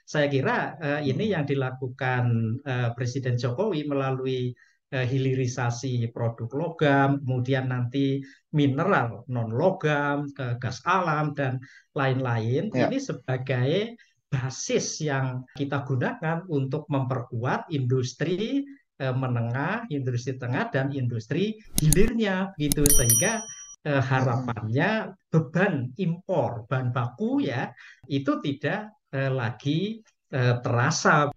saya kira ini Mm-mm. yang dilakukan Presiden Jokowi melalui hilirisasi produk logam, kemudian nanti mineral non logam, gas alam dan lain-lain. Ini Ya. sebagai basis yang kita gunakan untuk memperkuat industri menengah, industri tengah dan industri hilirnya gitu sehingga Mm-mm. harapannya beban impor bahan baku ya itu tidak lagi terasa.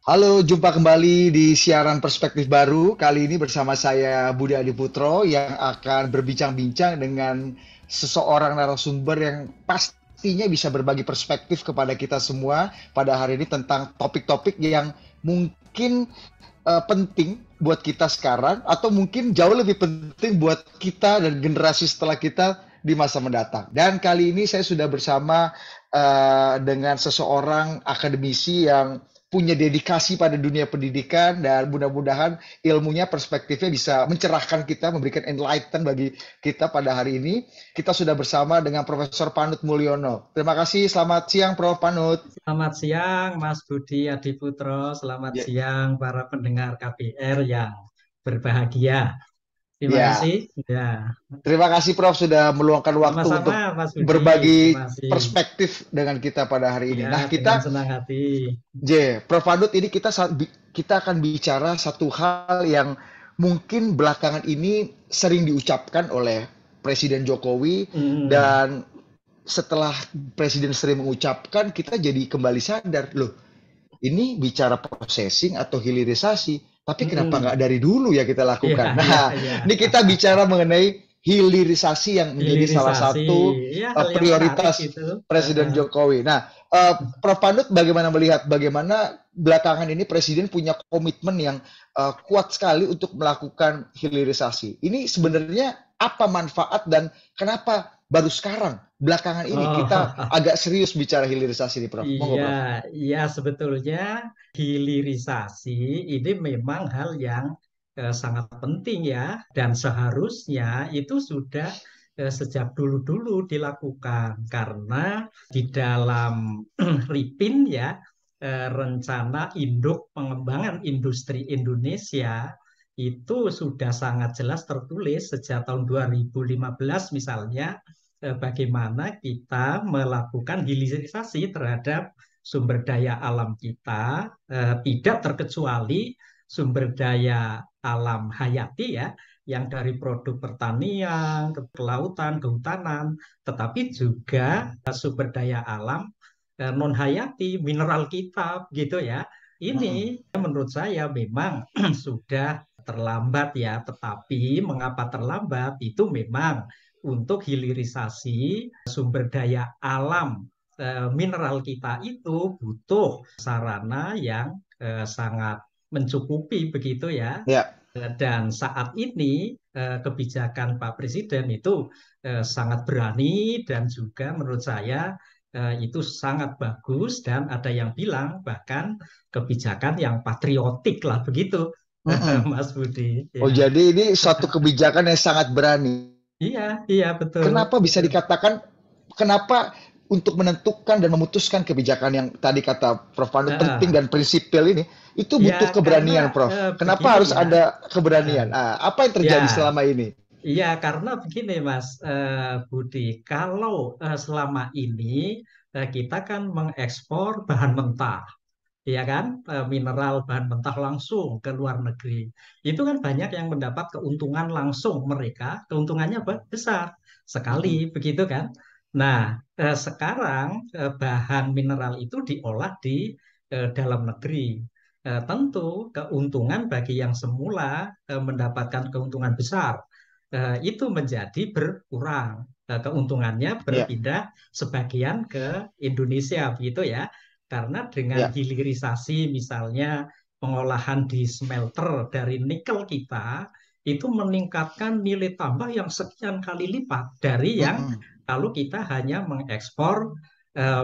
Halo, jumpa kembali di siaran Perspektif Baru. Kali ini bersama saya Budi Adiputro yang akan berbincang-bincang dengan seseorang narasumber yang pastinya bisa berbagi perspektif kepada kita semua pada hari ini tentang topik-topik yang mungkin penting buat kita sekarang atau mungkin jauh lebih penting buat kita dan generasi setelah kita di masa mendatang. Dan kali ini saya sudah bersama dengan seseorang akademisi yang punya dedikasi pada dunia pendidikan dan mudah-mudahan ilmunya, perspektifnya bisa mencerahkan kita, memberikan enlighten bagi kita pada hari ini. Kita sudah bersama dengan Profesor Panut Mulyono. Terima kasih, selamat siang Prof. Panut. Selamat siang Mas Budi Adiputro, selamat Ya, siang para pendengar KPR yang berbahagia. Terima ya. kasih. Ya, Terima kasih Prof sudah meluangkan waktu sama-sama untuk Mas Budi. Terima berbagi kasih. perspektif dengan kita pada hari ini. Ya, Nah, dengan kita senang hati. Prof Adut ini kita akan bicara satu hal yang mungkin belakangan ini sering diucapkan oleh Presiden Jokowi Hmm. dan setelah Presiden sering mengucapkan kita jadi kembali sadar loh ini bicara processing atau hilirisasi, tapi kenapa Hmm. nggak dari dulu ya kita Iya, lakukan? iya, Nah, iya. ini kita bicara mengenai hilirisasi yang menjadi salah Hilirisasi, satu ya hal yang menarik prioritas itu. Presiden Jokowi. Nah, Prof. Pandut bagaimana melihat bagaimana belakangan ini Presiden punya komitmen yang kuat sekali untuk melakukan hilirisasi. Ini sebenarnya apa manfaat dan kenapa baru sekarang belakangan ini kita Oh, agak serius bicara hilirisasi nih, Prof? Monggo, iya, Prof. iya sebetulnya hilirisasi ini memang hal yang sangat penting ya dan seharusnya itu sudah sejak dulu-dulu dilakukan karena di dalam RIPIN ya rencana induk pengembangan industri Indonesia itu sudah sangat jelas tertulis sejak tahun 2015 misalnya bagaimana kita melakukan hilirisasi terhadap sumber daya alam kita, tidak terkecuali sumber daya alam hayati ya, yang dari produk pertanian, kelautan, kehutanan, tetapi juga sumber daya alam non hayati, mineral kita, gitu ya. Mm-mm. Ini menurut saya memang sudah terlambat ya, tetapi mengapa terlambat itu memang untuk hilirisasi sumber daya alam mineral kita itu butuh sarana yang sangat mencukupi begitu ya. Ya. Dan saat ini kebijakan Pak Presiden itu sangat berani dan juga menurut saya itu sangat bagus dan ada yang bilang bahkan kebijakan yang patriotik lah begitu Mm-mm. Mas Budi Oh, ya. jadi ini suatu kebijakan yang sangat berani. Iya, iya betul, Kenapa bisa betul. dikatakan, kenapa untuk menentukan dan memutuskan kebijakan yang tadi kata Prof. Pandu penting Heeh. dan prinsipil ini, itu Ya, butuh karena keberanian, Prof. Kenapa begini harus ya. ada Heeh. keberanian? Ah, apa yang Ya, terjadi selama ini? iya karena begini Mas Budi, kalau selama ini kita kan mengekspor bahan mentah, ya kan, mineral bahan mentah langsung ke luar negeri. Itu kan banyak yang mendapat keuntungan langsung mereka, keuntungannya besar sekali, Mm-mm. begitu kan? Nah, sekarang bahan mineral itu diolah di dalam negeri. Tentu keuntungan bagi yang semula mendapatkan keuntungan besar itu menjadi berkurang. Keuntungannya Ya, berpindah sebagian ke Indonesia, begitu ya. Karena dengan ya. hilirisasi misalnya pengolahan di smelter dari nikel kita itu meningkatkan nilai tambah yang sekian kali lipat dari yang Mm-mm. kalau kita hanya mengekspor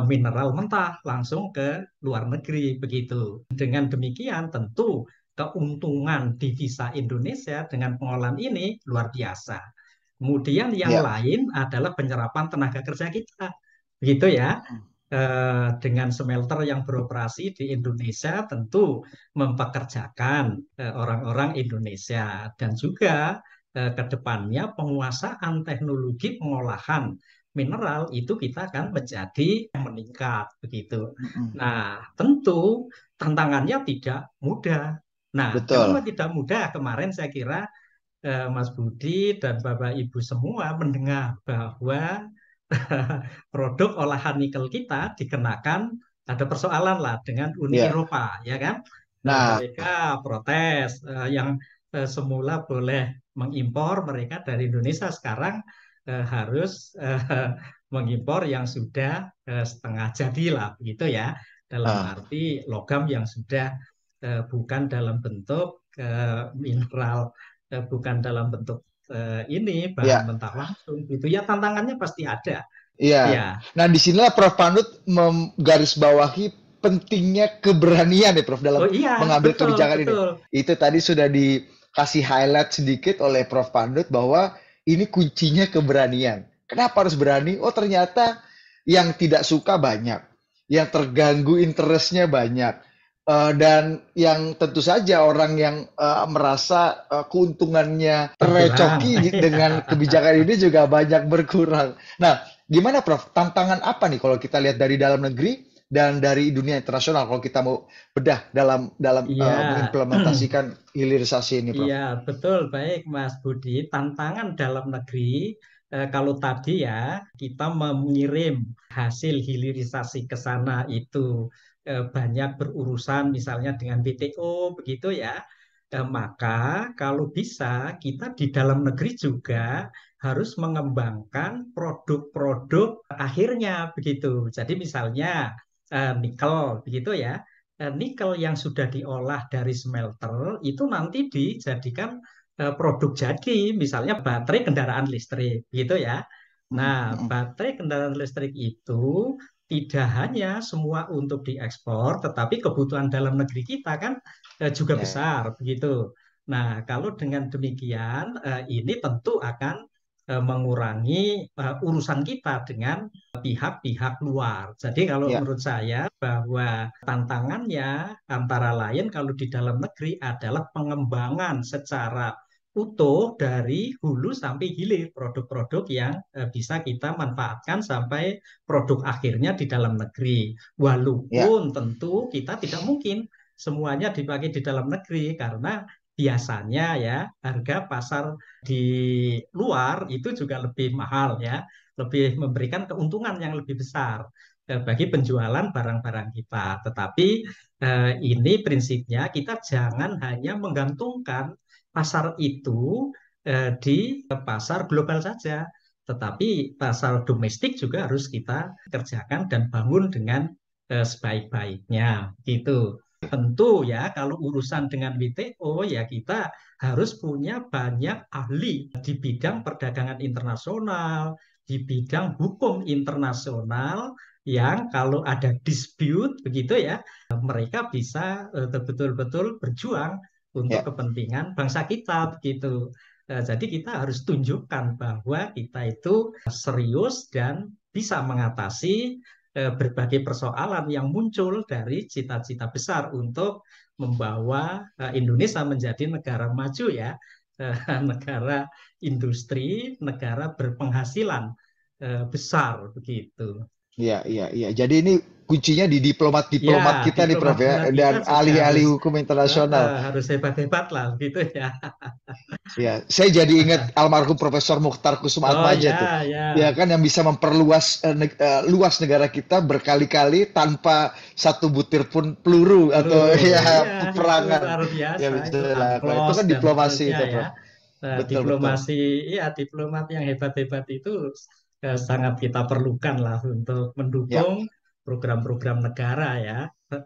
mineral mentah langsung ke luar negeri begitu. Dengan demikian tentu keuntungan divisa Indonesia dengan pengolahan ini luar biasa. Kemudian yang Ya. lain adalah penyerapan tenaga kerja kita, begitu ya. Dengan smelter yang beroperasi di Indonesia tentu mempekerjakan orang-orang Indonesia dan juga ke depannya penguasaan teknologi pengolahan mineral itu kita akan menjadi meningkat begitu. Mm-mm. Nah, tentu tantangannya tidak mudah. Nah, Betul. kenapa tidak mudah? Kemarin saya kira Mas Budi dan Bapak Ibu semua mendengar bahwa produk olahan nikel kita dikenakan ada persoalan lah dengan Uni Ya. Eropa, ya kan? Nah, Mereka protes yang semula boleh mengimpor mereka dari Indonesia sekarang harus mengimpor yang sudah setengah jadi lah, begitu ya. Dalam ah, arti logam yang sudah bukan dalam bentuk mineral, bukan dalam bentuk ini bahan ya. mentah langsung gitu ya, tantangannya pasti ada Iya. ya. Nah, di sinilah Prof Panut menggarisbawahi pentingnya keberanian ya Prof dalam Oh iya, mengambil betul kebijakan ini. betul. Itu tadi sudah dikasih highlight sedikit oleh Prof Panut bahwa ini kuncinya keberanian. Kenapa harus berani? Oh, ternyata yang tidak suka banyak, yang terganggu interestnya banyak. Dan yang tentu saja orang yang merasa keuntungannya Berkurang. tercoki dengan kebijakan ini juga banyak berkurang. Nah, gimana Prof? Tantangan apa nih kalau kita lihat dari dalam negeri dan dari dunia internasional kalau kita mau bedah dalam dalam Iya, mengimplementasikan hilirisasi ini, Prof? iya betul, baik Mas Budi. Tantangan dalam negeri kalau tadi ya kita mengirim hasil hilirisasi ke sana itu banyak berurusan misalnya dengan WTO begitu ya. Maka kalau bisa kita di dalam negeri juga harus mengembangkan produk-produk akhirnya begitu. Jadi misalnya nikel begitu ya. Nikel yang sudah diolah dari smelter itu nanti dijadikan produk jadi, misalnya baterai kendaraan listrik, gitu ya. Mm, Nah, mm, baterai kendaraan listrik itu tidak hanya semua untuk diekspor, tetapi kebutuhan dalam negeri kita kan juga ya, besar, begitu. Nah, kalau dengan demikian, ini tentu akan mengurangi urusan kita dengan pihak-pihak luar. Jadi kalau ya, menurut saya bahwa tantangannya antara lain kalau di dalam negeri adalah pengembangan secara utuh dari hulu sampai hilir produk-produk yang bisa kita manfaatkan sampai produk akhirnya di dalam negeri. ya, Walaupun tentu kita tidak mungkin semuanya dipakai di dalam negeri karena biasanya ya harga pasar di luar itu juga lebih mahal ya, lebih memberikan keuntungan yang lebih besar bagi penjualan barang-barang kita. Tetapi ini prinsipnya kita jangan hanya menggantungkan pasar itu di pasar global saja, tetapi pasar domestik juga harus kita kerjakan dan bangun dengan sebaik-baiknya gitu. Tentu ya kalau urusan dengan WTO ya kita harus punya banyak ahli di bidang perdagangan internasional, di bidang hukum internasional yang kalau ada dispute begitu ya, mereka bisa betul-betul berjuang untuk ya. kepentingan bangsa kita begitu. Jadi kita harus tunjukkan bahwa kita itu serius dan bisa mengatasi berbagai persoalan yang muncul dari cita-cita besar untuk membawa Indonesia menjadi negara maju ya, negara industri, negara berpenghasilan besar begitu. Iya, iya, iya. Jadi ini kuncinya di Ya, diplomat-diplomat kita nih, Prof ya, diplomat-diplomat kita dan juga ahli-ahli harus hukum internasional. harus hebat-hebat lah gitu ya. Ya, saya jadi ingat almarhum Profesor Mukhtar Kusum Oh Atmaja tuh. ya, Ya ya, kan yang bisa memperluas luas negara kita berkali-kali tanpa satu butir pun peluru atau peluru ya ya itu peperangan luar yang biasa bisa itu dilakukan. Itu UNCLOS kan dan diplomasi seterusnya itu, ya. Prof. Betul, betul. Diplomasi ya diplomat yang hebat-hebat itu sangat kita perlukan lah untuk Ya, mendukung program-program negara ya.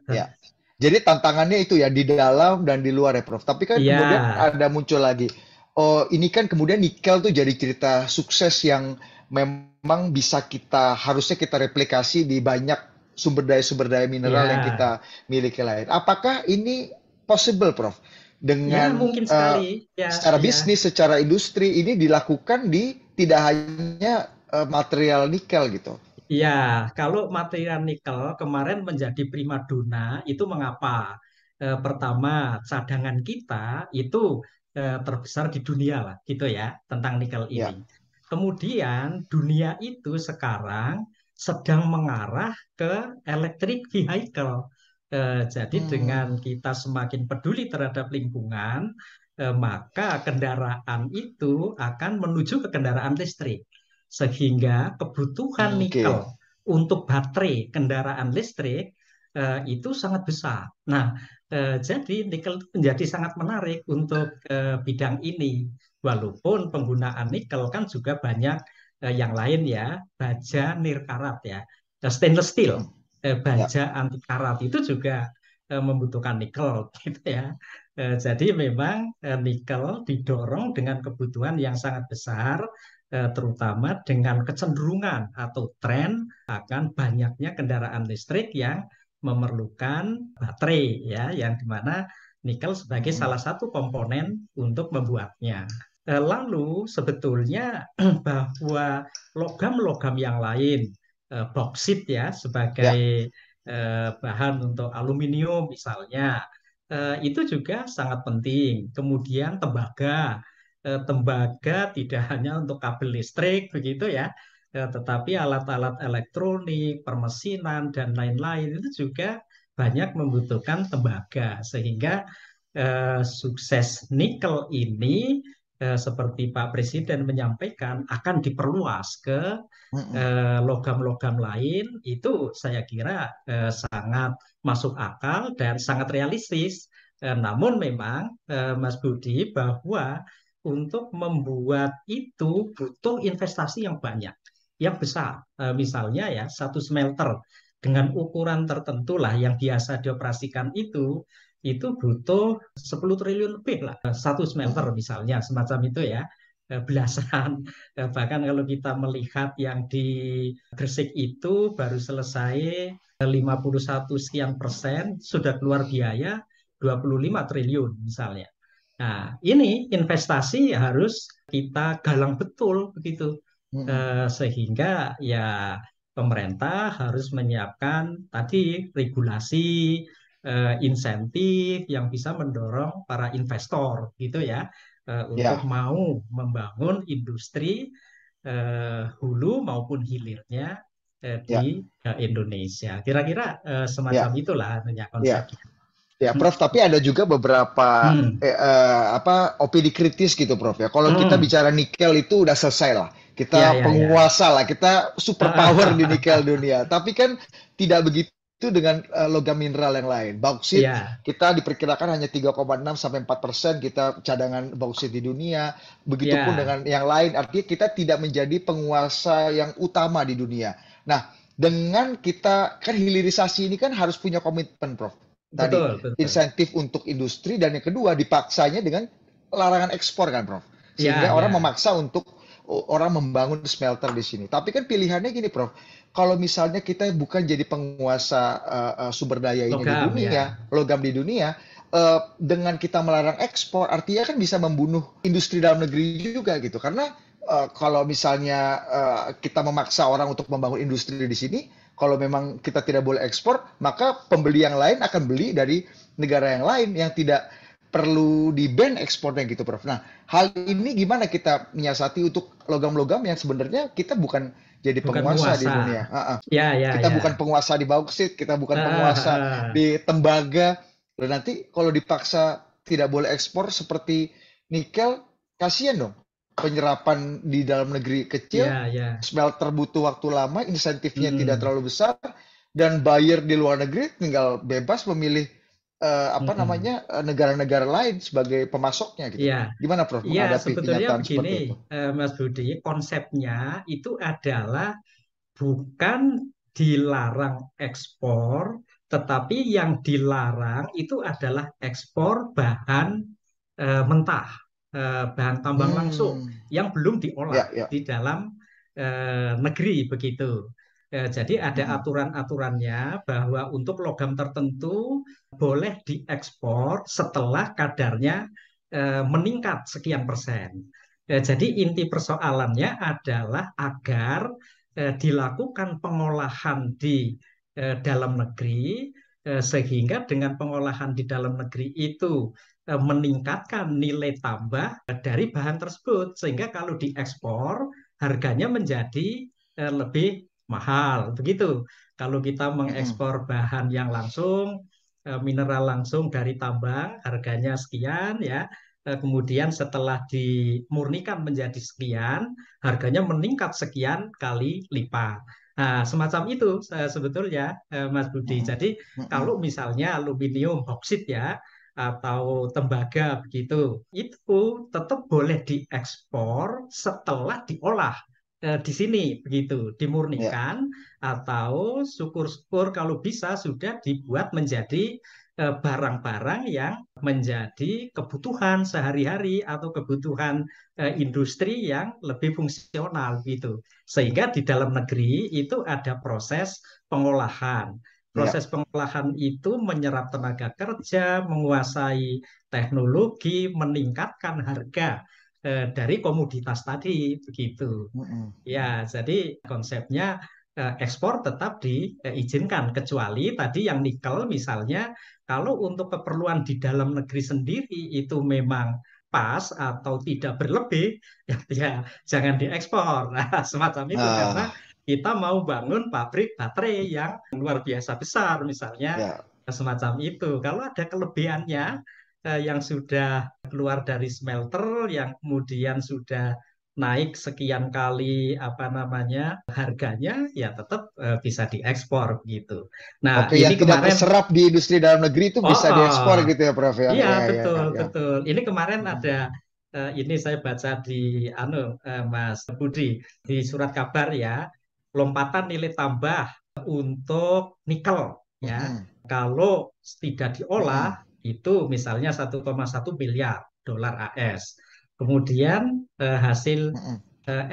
ya. Jadi tantangannya itu ya di dalam dan di luar ya, Prof. Tapi kan Iya, kemudian ada muncul lagi. Oh, ini kan kemudian nikel tuh jadi cerita sukses yang memang bisa kita harusnya kita replikasi di banyak sumber daya mineral yang iya. kita miliki lain. Apakah ini possible, Prof? Ya, dengan mungkin sekali. Ya, secara ya. bisnis, secara industri ini dilakukan di tidak hanya material nikel gitu. Ya, kalau material nikel kemarin menjadi primadona itu mengapa? Pertama, cadangan kita itu terbesar di dunia lah, gitu ya, tentang nikel ini. Ya. Kemudian dunia itu sekarang sedang mengarah ke electric vehicle. Jadi dengan Hmm, kita semakin peduli terhadap lingkungan, maka kendaraan itu akan menuju ke kendaraan listrik sehingga kebutuhan oke. nikel untuk baterai kendaraan listrik itu sangat besar. Nah, jadi nikel itu menjadi sangat menarik untuk bidang ini. Walaupun penggunaan nikel kan juga banyak yang lain ya, baja nirkarat ya, stainless steel, Mm-mm. Ya. baja anti karat itu juga membutuhkan nikel gitu ya. Jadi memang nikel didorong dengan kebutuhan yang sangat besar terutama dengan kecenderungan atau tren akan banyaknya kendaraan listrik yang memerlukan baterai ya, yang dimana nikel sebagai Mm-mm. salah satu komponen untuk membuatnya. Lalu sebetulnya bahwa logam-logam yang lain, boksit ya sebagai Ya. bahan untuk aluminium misalnya, itu juga sangat penting. Kemudian tembaga, tembaga tidak hanya untuk kabel listrik begitu ya, tetapi alat-alat elektronik, permesinan dan lain-lain itu juga banyak membutuhkan tembaga sehingga sukses nikel ini seperti Pak Presiden menyampaikan akan diperluas ke Mm-mm. logam-logam lain itu saya kira sangat masuk akal dan sangat realistis. Namun memang Mas Budi bahwa untuk membuat itu butuh investasi yang banyak, yang besar. Misalnya ya satu smelter dengan ukuran tertentu lah yang biasa dioperasikan itu butuh 10 triliun lebih lah. Satu smelter Mm-mm. misalnya semacam itu ya, belasan. Bahkan kalau kita melihat yang di Gresik itu baru selesai 51 sekian persen, sudah keluar biaya 25 triliun misalnya. Nah, ini investasi harus kita galang betul begitu. Mm-mm. Sehingga ya pemerintah harus menyiapkan tadi regulasi, insentif yang bisa mendorong para investor gitu ya, untuk Ya. mau membangun industri hulu maupun hilirnya Ya. di Indonesia. Kira-kira semacam Ya. itulah anunya Ya. konsepnya. Ya, Prof, tapi ada juga beberapa Hmm. apa opini kritis gitu, Prof ya. Kalau kita Hmm. bicara nikel itu udah selesai lah. Ya, Kita ya, ya. penguasa lah, kita super power di nikel dunia. Tapi kan tidak begitu dengan logam mineral yang lain. Bauksit Ya, kita diperkirakan hanya 3,6 sampai 4% kita cadangan bauksit di dunia. Begitupun ya, dengan yang lain, artinya kita tidak menjadi penguasa yang utama di dunia. Nah, dengan kita kan hilirisasi ini kan harus punya komitmen, Prof. Tadi betul, betul. insentif untuk industri dan yang kedua dipaksanya dengan larangan ekspor kan Prof. Ya, Sehingga orang ya. memaksa untuk orang membangun smelter di sini. Tapi kan pilihannya gini Prof. Kalau misalnya kita bukan jadi penguasa sumber daya ini di Logam dunia, ya. logam di dunia, dengan kita melarang ekspor artinya kan bisa membunuh industri dalam negeri juga gitu. Karena kalau misalnya kita memaksa orang untuk membangun industri di sini, kalau memang kita tidak boleh ekspor, maka pembeli yang lain akan beli dari negara yang lain yang tidak perlu di-ban ekspornya gitu, Prof. Nah, hal ini gimana kita menyiasati untuk logam-logam yang sebenarnya kita bukan jadi Bukan penguasa di penguasa. dunia. Ya, ya, Kita bukan ya. penguasa di bauksit, kita bukan penguasa Ah, di tembaga. Dan nanti kalau dipaksa tidak boleh ekspor seperti nikel, kasihan dong. Penyerapan di dalam negeri kecil, ya, ya. smelter butuh waktu lama, insentifnya tidak Mm-mm. terlalu besar, dan buyer di luar negeri tinggal bebas memilih apa Mm-mm. namanya negara-negara lain sebagai pemasoknya gitu. Ya, Gimana Prof ya menghadapi sebetulnya kenyataan begini, seperti itu? Mas Budi, konsepnya itu adalah bukan dilarang ekspor, tetapi yang dilarang itu adalah ekspor bahan mentah, bahan tambang langsung Hmm, yang belum diolah ya, ya. di dalam negeri begitu. Jadi ada mm-mm, aturan-aturannya bahwa untuk logam tertentu boleh diekspor setelah kadarnya meningkat sekian persen. Jadi inti persoalannya adalah agar dilakukan pengolahan di dalam negeri, sehingga dengan pengolahan di dalam negeri itu meningkatkan nilai tambah dari bahan tersebut, sehingga kalau diekspor harganya menjadi lebih mahal. Begitu. Kalau kita mm-mm. mengekspor bahan yang langsung, mineral langsung dari tambang, harganya sekian ya. Kemudian setelah dimurnikan menjadi sekian, harganya meningkat sekian kali lipat. Nah, semacam itu sebetulnya Mas Budi. Mm-mm, Jadi mm-mm. kalau misalnya aluminium boksit ya atau tembaga begitu, itu tetap boleh diekspor setelah diolah di sini begitu, Ya, dimurnikan atau syukur-syukur kalau bisa sudah dibuat menjadi barang-barang yang menjadi kebutuhan sehari-hari atau kebutuhan industri yang lebih fungsional gitu. Sehingga di dalam negeri itu ada proses pengolahan. ya. Proses pengolahan itu menyerap tenaga kerja, menguasai teknologi, meningkatkan harga dari komoditas tadi begitu. Mm-mm. Ya, jadi konsepnya ekspor tetap diizinkan kecuali tadi yang nikel misalnya kalau untuk keperluan di dalam negeri sendiri itu memang pas atau tidak berlebih ya, ya jangan diekspor. Nah, semacam itu karena Nah, kita mau bangun pabrik baterai yang luar biasa besar misalnya ya. semacam itu. Kalau ada kelebihannya yang sudah keluar dari smelter yang kemudian sudah naik sekian kali apa namanya harganya ya tetap bisa diekspor gitu. Nah, Oke, yang ini tidak kemarin terserap di industri dalam negeri itu oh, bisa diekspor oh, gitu ya, Prof ya. iya Ya, ya, betul ya. betul. Ini kemarin Mm-mm. ada ini saya baca di Mas Budi di surat kabar ya, lompatan nilai tambah untuk nikel ya. Mm-mm. Kalau tidak diolah Mm-mm. itu misalnya 1,1 miliar dolar AS. Kemudian hasil Mm-mm.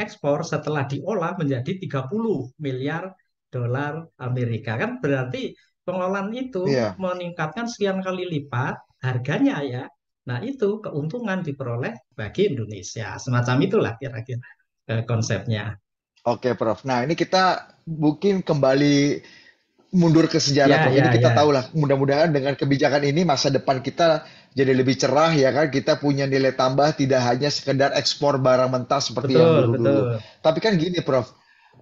ekspor setelah diolah menjadi 30 miliar dolar Amerika. Kan berarti pengolahan itu Iya. meningkatkan sekian kali lipat harganya ya. Nah, itu keuntungan diperoleh bagi Indonesia. Semacam itulah kira-kira konsepnya. Oke, Prof. Nah, ini kita mungkin kembali mundur ke sejarah, Ya, Prof. Ini ya, kita ya. tahu lah, mudah-mudahan dengan kebijakan ini masa depan kita jadi lebih cerah ya kan. Kita punya nilai tambah tidak hanya sekedar ekspor barang mentah seperti yang Betul, dulu-dulu. betul. Tapi kan gini, Prof.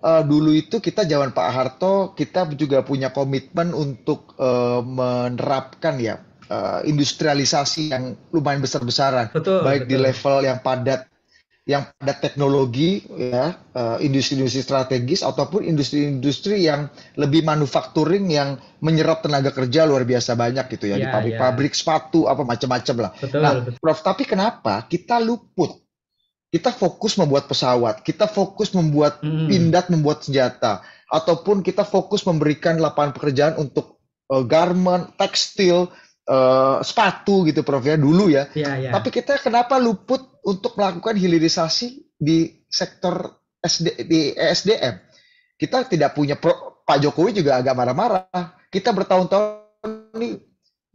Dulu itu kita zaman Pak Harto, kita juga punya komitmen untuk menerapkan ya industrialisasi yang lumayan besar-besaran, Betul, baik di betul. level yang pada teknologi ya industri-industri strategis ataupun industri-industri yang lebih manufacturing yang menyerap tenaga kerja luar biasa banyak gitu ya di Ya, ya. pabrik-pabrik sepatu apa macam-macam lah. Nah, Betul, betul. Prof, tapi kenapa kita luput? Kita fokus membuat pesawat, kita fokus membuat Hmm. pindad, membuat senjata, ataupun kita fokus memberikan lapangan pekerjaan untuk garment, tekstil, sepatu gitu Prof ya dulu ya. Ya, Tapi ya. kita kenapa luput untuk melakukan hilirisasi di sektor di ESDM? Kita tidak punya Pak Jokowi juga agak marah-marah. Kita bertahun-tahun ini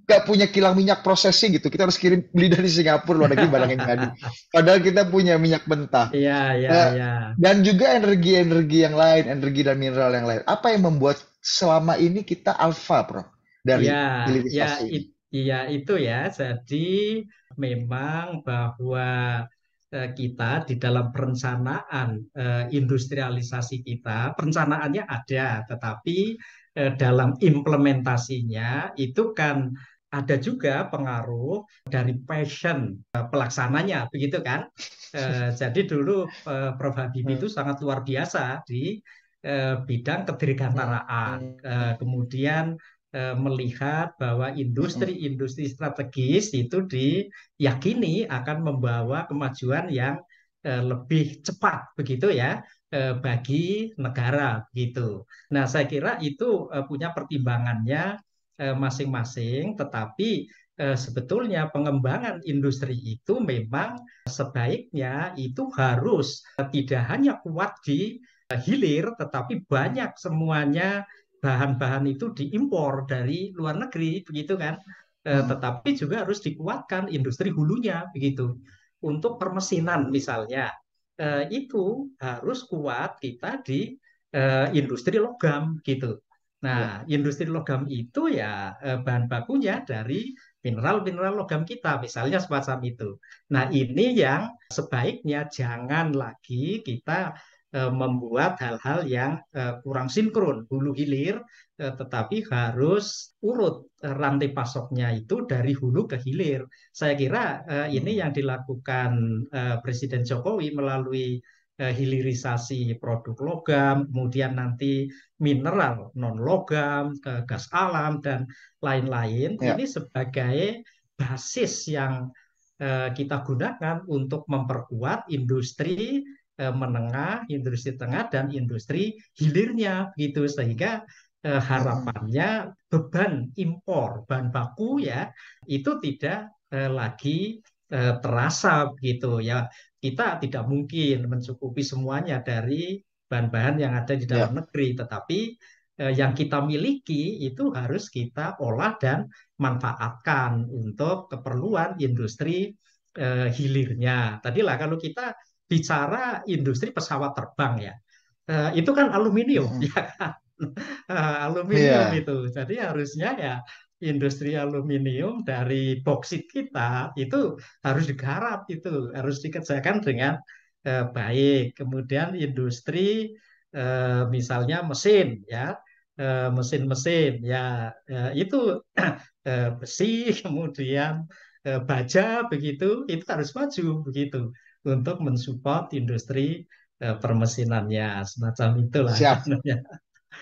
nggak punya kilang minyak processing gitu. Kita harus kirim beli dari Singapura luar negeri barang yang jadi. Padahal kita punya minyak mentah. Iya, iya, Eh, iya. dan juga energi-energi yang lain, energi dan mineral yang lain. Apa yang membuat selama ini kita alfa, Bro, Ya, dari ya, hilirisasi ini? iya itu ya. Jadi memang bahwa kita di dalam perencanaan industrialisasi kita, perencanaannya ada, tetapi dalam implementasinya itu kan ada juga pengaruh dari passion pelaksananya, begitu kan? Jadi dulu Prof Habibie itu sangat luar biasa di bidang kedirgantaraan. Kemudian melihat bahwa industri-industri strategis itu diyakini akan membawa kemajuan yang lebih cepat begitu ya bagi negara gitu. Nah, saya kira itu punya pertimbangannya masing-masing, tetapi sebetulnya pengembangan industri itu memang sebaiknya itu harus tidak hanya kuat di hilir, tetapi banyak semuanya bahan-bahan itu diimpor dari luar negeri, begitu kan? Hmm. Tetapi juga harus dikuatkan industri hulunya, begitu. Untuk permesinan misalnya, itu harus kuat kita di industri logam, gitu. Ya. Nah, industri logam itu ya bahan bakunya dari mineral-mineral logam kita, misalnya semacam itu. Nah, ini yang sebaiknya jangan lagi kita membuat hal-hal yang kurang sinkron hulu hilir, tetapi harus urut rantai pasoknya itu dari hulu ke hilir. Saya kira ini Hmm. yang dilakukan Presiden Jokowi melalui hilirisasi produk logam, kemudian nanti mineral non logam, ke gas alam dan lain-lain. Ya. Ini sebagai basis yang kita gunakan untuk memperkuat industri menengah, industri tengah, dan industri hilirnya, gitu. Sehingga Hmm. harapannya beban impor bahan baku ya itu tidak lagi terasa, begitu ya. Kita tidak mungkin mencukupi semuanya dari bahan-bahan yang ada di dalam Ya. negeri, tetapi yang kita miliki itu harus kita olah dan manfaatkan untuk keperluan industri hilirnya. Tadilah kalau kita bicara industri pesawat terbang ya, itu kan aluminium Hmm. ya kan. Aluminium Iya. itu. Jadi harusnya ya industri aluminium dari boksit kita itu harus digarap, itu harus dikerjakan dengan baik. Kemudian industri misalnya mesin ya, mesin-mesin ya, itu besi, kemudian baja, begitu, itu harus maju begitu untuk mensupport industri permesinannya, semacam itulah. Siap.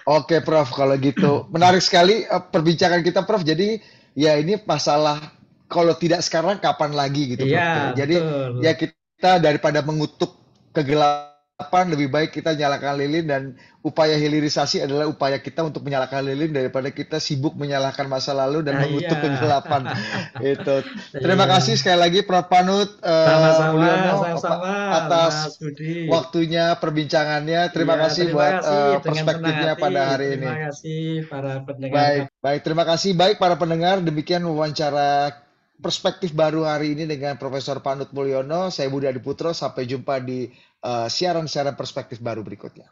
Oke, Prof. Kalau gitu, menarik sekali perbincangan kita, Prof. Jadi, ya ini masalah kalau tidak sekarang, kapan lagi gitu, Iya, Prof. Ya. Jadi, betul. ya kita daripada mengutuk kegelapan, lebih baik kita nyalakan lilin dan upaya hilirisasi adalah upaya kita untuk menyalakan lilin daripada kita sibuk menyalahkan masa lalu dan Nah, iya. mengutuk kegelapan. Itu. Terima kasih Iya. sekali lagi, Prof. Panut Sama-sama, Mulyono, sama-sama, Mas atas Budi. waktunya, perbincangannya. Iya, Terima kasih terima buat kasih dengan senang perspektifnya hati. pada hari Terima ini. kasih para pendengar Baik, kami. baik. Terima kasih. Baik para pendengar, demikian wawancara perspektif baru hari ini dengan Profesor Panut Mulyono. Saya Budi Adiputro. Sampai jumpa di siaran-siaran perspektif baru berikutnya.